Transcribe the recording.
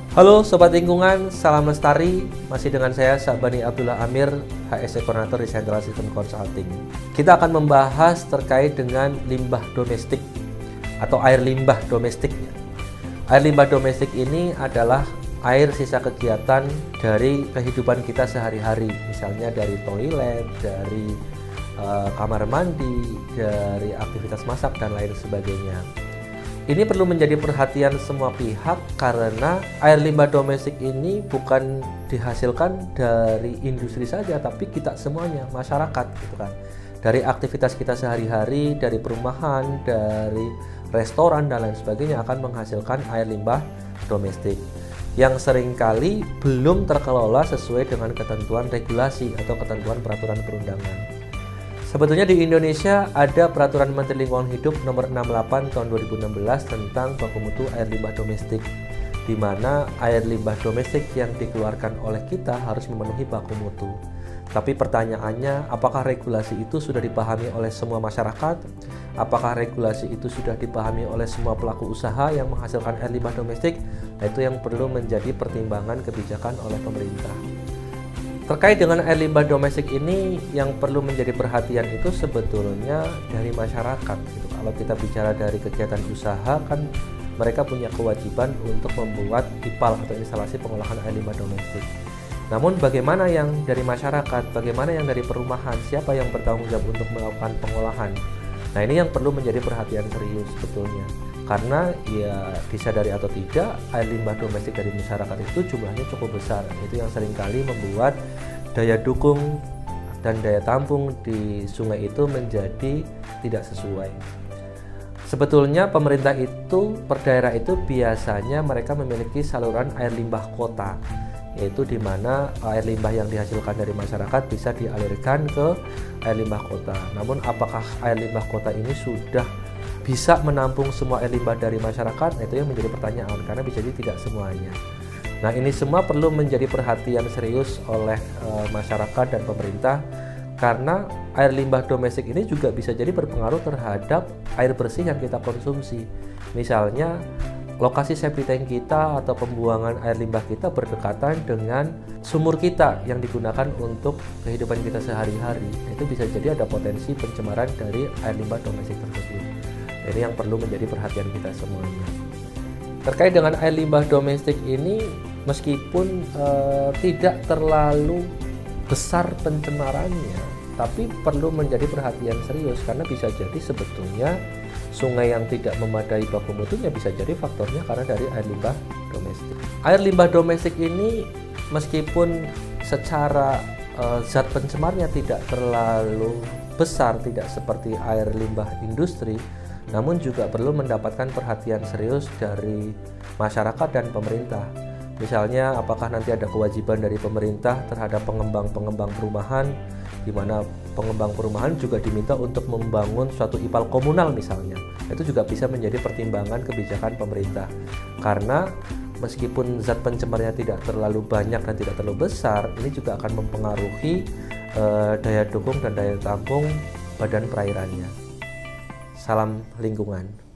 Halo Sobat Lingkungan, salam lestari. Masih dengan saya Syahbani Abdullah Amir, HSE Koordinator di Central System Consulting. Kita akan membahas terkait dengan limbah domestik atau air limbah domestiknya. Air limbah domestik ini adalah air sisa kegiatan dari kehidupan kita sehari-hari, misalnya dari toilet, dari kamar mandi, dari aktivitas masak dan lain sebagainya. Ini perlu menjadi perhatian semua pihak karena air limbah domestik ini bukan dihasilkan dari industri saja, tapi kita semuanya, masyarakat gitu kan. Dari aktivitas kita sehari-hari, dari perumahan, dari restoran dan lain sebagainya akan menghasilkan air limbah domestik yang seringkali belum terkelola sesuai dengan ketentuan regulasi atau ketentuan peraturan perundangan. Sebetulnya di Indonesia ada Peraturan Menteri Lingkungan Hidup Nomor 68 Tahun 2016 tentang baku mutu air limbah domestik, di mana air limbah domestik yang dikeluarkan oleh kita harus memenuhi baku mutu. Tapi pertanyaannya, apakah regulasi itu sudah dipahami oleh semua masyarakat? Apakah regulasi itu sudah dipahami oleh semua pelaku usaha yang menghasilkan air limbah domestik? Nah, itu yang perlu menjadi pertimbangan kebijakan oleh pemerintah. Terkait dengan air limbah domestik ini, yang perlu menjadi perhatian itu sebetulnya dari masyarakat gitu. Kalau kita bicara dari kegiatan usaha, kan mereka punya kewajiban untuk membuat IPAL atau instalasi pengolahan air limbah domestik. Namun bagaimana yang dari masyarakat, bagaimana yang dari perumahan, siapa yang bertanggung jawab untuk melakukan pengolahan? Nah, ini yang perlu menjadi perhatian serius sebetulnya. Karena ya disadari atau tidak, air limbah domestik dari masyarakat itu jumlahnya cukup besar. Itu yang seringkali membuat daya dukung dan daya tampung di sungai itu menjadi tidak sesuai. Sebetulnya pemerintah itu, per daerah itu biasanya mereka memiliki saluran air limbah kota, yaitu di mana air limbah yang dihasilkan dari masyarakat bisa dialirkan ke air limbah kota. Namun apakah air limbah kota ini sudah bisa menampung semua air limbah dari masyarakat? Nah, itu yang menjadi pertanyaan, karena bisa jadi tidak semuanya. Nah, ini semua perlu menjadi perhatian serius oleh masyarakat dan pemerintah, karena air limbah domestik ini juga bisa jadi berpengaruh terhadap air bersih yang kita konsumsi. Misalnya lokasi septic tank kita atau pembuangan air limbah kita berdekatan dengan sumur kita yang digunakan untuk kehidupan kita sehari-hari. Itu bisa jadi ada potensi pencemaran dari air limbah domestik tersebut. Ini yang perlu menjadi perhatian kita semuanya. Terkait dengan air limbah domestik ini, meskipun tidak terlalu besar pencemarannya, tapi perlu menjadi perhatian serius, karena bisa jadi sebetulnya sungai yang tidak memadai baku mutunya bisa jadi faktornya karena dari air limbah domestik. Air limbah domestik ini meskipun secara zat pencemarnya tidak terlalu besar, tidak seperti air limbah industri, namun juga perlu mendapatkan perhatian serius dari masyarakat dan pemerintah. Misalnya, apakah nanti ada kewajiban dari pemerintah terhadap pengembang-pengembang perumahan, di mana pengembang perumahan juga diminta untuk membangun suatu IPAL komunal misalnya. Itu juga bisa menjadi pertimbangan kebijakan pemerintah. Karena meskipun zat pencemarnya tidak terlalu banyak dan tidak terlalu besar, ini juga akan mempengaruhi daya dukung dan daya tampung badan perairannya. Salam lingkungan.